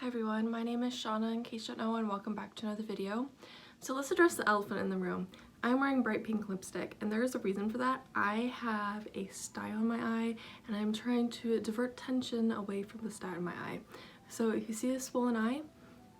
everyone, my name is Shauna in case you don't know, and welcome back to another video. So let's address the elephant in the room. I'm wearing bright pink lipstick and there is a reason for that. I have a sty on my eye and I'm trying to divert tension away from the sty on my eye. So if you see a swollen eye,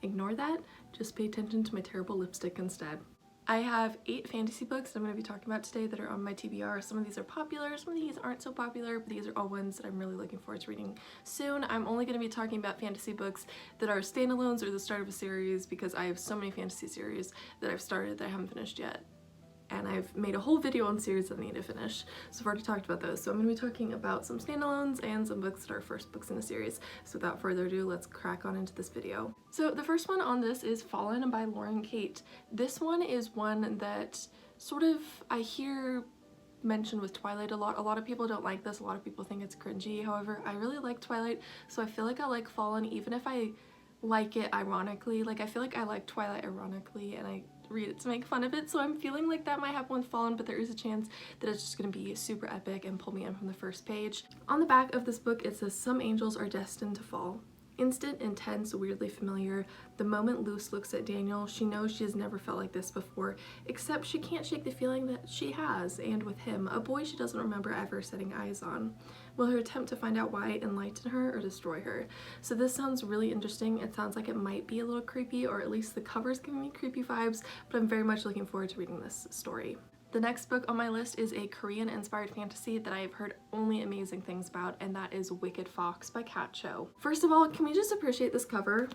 ignore that, just pay attention to my terrible lipstick instead. I have 8 fantasy books that I'm going to be talking about today that are on my TBR. Some of these are popular, some of these aren't so popular, but these are all ones that I'm really looking forward to reading soon. I'm only going to be talking about fantasy books that are standalones or the start of a series because I have so many fantasy series that I've started that I haven't finished yet. And I've made a whole video on series that I need to finish, so I've already talked about those. So I'm going to be talking about some standalones and some books that are first books in the series. So without further ado, let's crack on into this video. So the first one on this is Fallen by Lauren Kate. This one is one that sort of I hear mentioned with Twilight a lot. A lot of people don't like this, a lot of people think it's cringy. However, I really like Twilight, so I feel like I like Fallen even if I like it ironically. Like I feel like I like Twilight ironically and I read it to make fun of it, so I'm feeling like that might happen with Fallen, but there is a chance that it's just going to be super epic and pull me in from the first page. On the back of this book it says, "Some angels are destined to fall." Instant, intense, weirdly familiar. The moment Luce looks at Daniel, she knows she has never felt like this before, except she can't shake the feeling that she has, and with him, a boy she doesn't remember ever setting eyes on. Will her attempt to find out why enlighten her or destroy her? So this sounds really interesting. It sounds like it might be a little creepy, or at least the cover's giving me creepy vibes, but I'm very much looking forward to reading this story. The next book on my list is a Korean-inspired fantasy that I have heard only amazing things about, and that is Wicked Fox by Kat Cho. First of all, can we just appreciate this cover?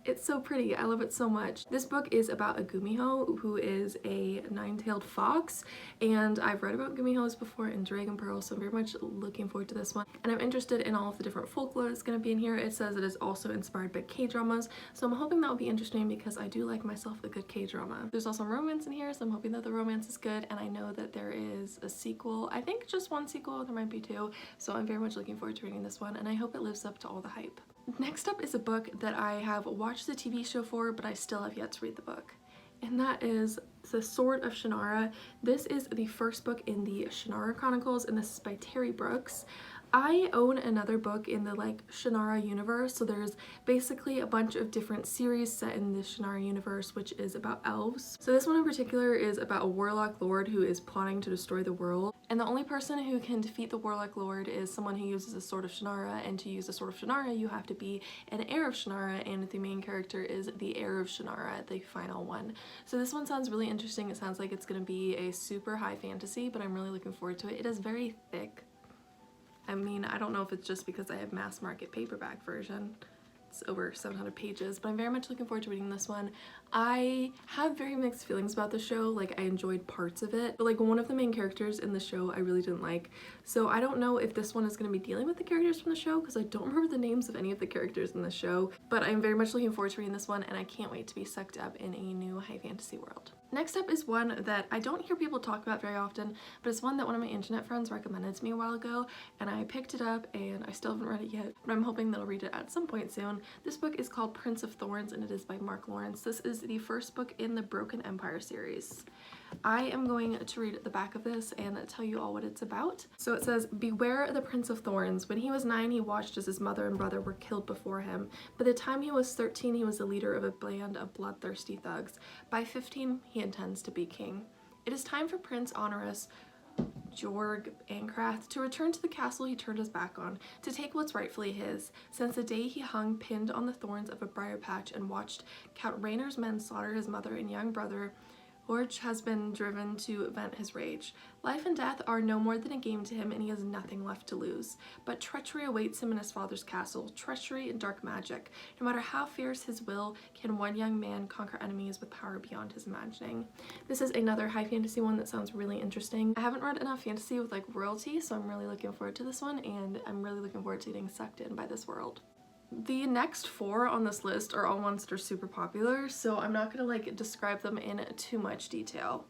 It's so pretty. I love it so much. This book is about a gumiho who is a nine-tailed fox, and I've read about gumihos before in Dragon Pearl, so I'm very much looking forward to this one. And I'm interested in all of the different folklore that's going to be in here. It says it is also inspired by K-dramas, so I'm hoping that will be interesting because I do like myself a good K-drama. There's also romance in here, so I'm hoping that the romance is good, and I know that there is a sequel. I think just one sequel, there might be 2, so I'm very much looking forward to reading this one, and I hope it lives up to all the hype. Next up is a book that I have watched the TV show for, but I still have yet to read the book. And that is the Sort of Shannara. This is the first book in the Shannara Chronicles, and this is by Terry Brooks. I own another book in the Shannara universe, so there's basically a bunch of different series set in the Shannara universe, which is about elves. So this one in particular is about a warlock lord who is plotting to destroy the world, and the only person who can defeat the warlock lord is someone who uses a Sword of Shannara, and to use a Sword of Shannara you have to be an heir of Shannara, and the main character is the heir of Shannara, the final one. So this one sounds really interesting. It sounds like it's going to be a super high fantasy, but I'm really looking forward to it. It is very thick. I mean, I don't know if it's just because I have mass market paperback version. It's over 700 pages, but I'm very much looking forward to reading this one. I have very mixed feelings about the show. Like, I enjoyed parts of it, but one of the main characters in the show I really didn't like. So I don't know if this one is going to be dealing with the characters from the show, because I don't remember the names of any of the characters in the show, but I'm very much looking forward to reading this one, and I can't wait to be sucked up in a new high fantasy world. Next up is one that I don't hear people talk about very often, but it's one that one of my internet friends recommended to me a while ago, and I picked it up and I still haven't read it yet, but I'm hoping that I'll read it at some point soon. This book is called Prince of Thorns, and it is by Mark Lawrence. This is the first book in the Broken Empire series. I am going to read the back of this and tell you all what it's about. So it says, "Beware the Prince of Thorns. When he was 9, he watched as his mother and brother were killed before him. By the time he was 13, he was the leader of a band of bloodthirsty thugs. By 15, he intends to be king. It is time for Prince Honorus Jorg Ankrath to return to the castle he turned his back on, to take what's rightfully his. Since the day he hung pinned on the thorns of a briar patch and watched Count Rainer's men slaughter his mother and young brother, Orch has been driven to vent his rage. Life and death are no more than a game to him, and he has nothing left to lose. But treachery awaits him in his father's castle, treachery and dark magic. No matter how fierce his will, can one young man conquer enemies with power beyond his imagining." This is another high fantasy one that sounds really interesting. I haven't read enough fantasy with royalty, so I'm really looking forward to this one, and I'm really looking forward to getting sucked in by this world. The next 4 on this list are all ones that are super popular, so I'm not gonna describe them in too much detail.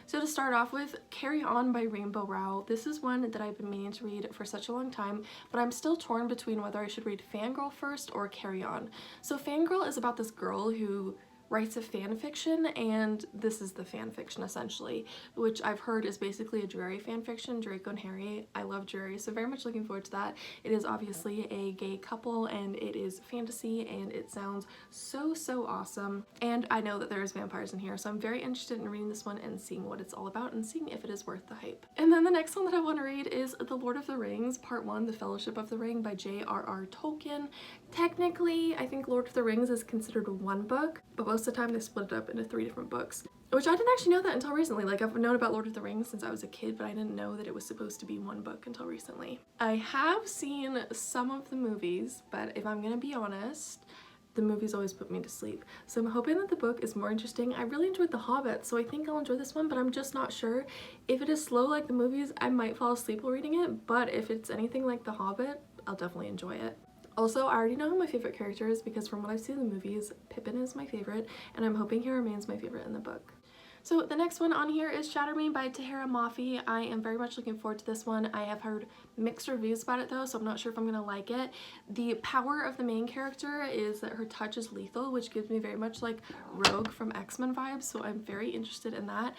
So to start off with, Carry On by Rainbow Rowell. This is one that I've been meaning to read for such a long time, but I'm still torn between whether I should read Fangirl first or Carry On. So Fangirl is about this girl who writes a fan fiction, and this is the fan fiction essentially, which I've heard is basically a Drury fan fiction, Draco and Harry. I love Drury, so very much looking forward to that. It is obviously a gay couple, and it is fantasy, and it sounds so awesome. And I know that there's vampires in here, so I'm very interested in reading this one and seeing what it's all about and seeing if it is worth the hype. And then the next one that I want to read is The Lord of the Rings, Part 1, The Fellowship of the Ring by J.R.R. Tolkien. Technically, I think Lord of the Rings is considered one book, but most of the time they split it up into 3 different books, which I didn't actually know that until recently. Like, I've known about Lord of the Rings since I was a kid, but I didn't know that it was supposed to be one book until recently. I have seen some of the movies, but if I'm gonna be honest, the movies always put me to sleep. So I'm hoping that the book is more interesting. I really enjoyed The Hobbit, so I think I'll enjoy this one, but I'm just not sure. If it is slow like the movies, I might fall asleep while reading it, but if it's anything like The Hobbit, I'll definitely enjoy it. Also, I already know who my favorite character is because from what I've seen in the movies, Pippin is my favorite, and I'm hoping he remains my favorite in the book. So the next one on here is Shatter Me by Tahira Mafi. I am very much looking forward to this one. I have heard mixed reviews about it though, so I'm not sure if I'm gonna like it. The power of the main character is that her touch is lethal, which gives me very much like Rogue from X-Men vibes, so I'm very interested in that.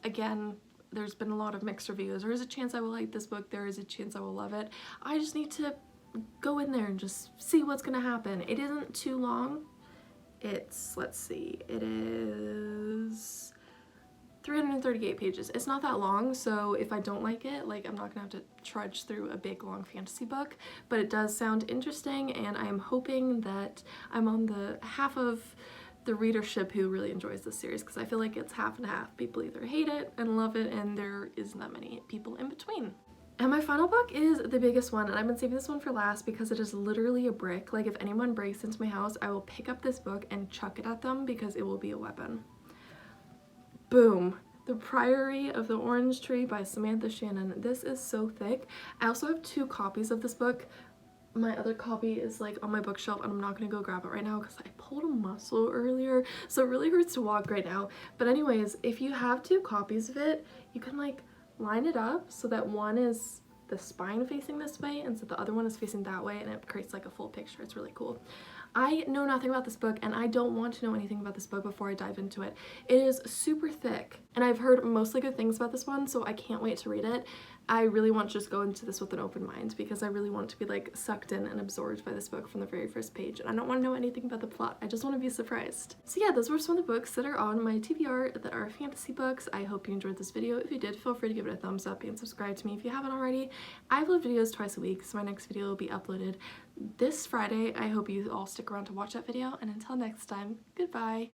Again, there's been a lot of mixed reviews. There is a chance I will like this book, there is a chance I will love it. I just need to go in there and just see what's gonna happen. It isn't too long. It's, let's see, it is 338 pages. It's not that long, so if I don't like it, like, I'm not gonna have to trudge through a big long fantasy book, but it does sound interesting, and I'm hoping that I'm on the half of the readership who really enjoys this series, because I feel like it's half and half. People either hate it and love it, and there isn't that many people in between. And my final book is the biggest one, and I've been saving this one for last because it is literally a brick. Like, if anyone breaks into my house, I will pick up this book and chuck it at them because it will be a weapon. Boom. The Priory of the Orange Tree by Samantha Shannon. This is so thick. I also have 2 copies of this book. My other copy is like on my bookshelf, and I'm not gonna go grab it right now because I pulled a muscle earlier, so it really hurts to walk right now. But anyways, if you have 2 copies of it, you can like line it up so that one is the spine facing this way and so the other one is facing that way, and it creates like a full picture. It's really cool. I know nothing about this book, and I don't want to know anything about this book before I dive into it. It is super thick, and I've heard mostly good things about this one, so I can't wait to read it. I really want to just go into this with an open mind because I really want to be like sucked in and absorbed by this book from the very first page, and I don't want to know anything about the plot. I just want to be surprised. So yeah, those were some of the books that are on my TBR that are fantasy books. I hope you enjoyed this video. If you did, feel free to give it a thumbs up and subscribe to me if you haven't already. I upload videos twice a week, so my next video will be uploaded this Friday. I hope you all stick around to watch that video, and until next time, goodbye.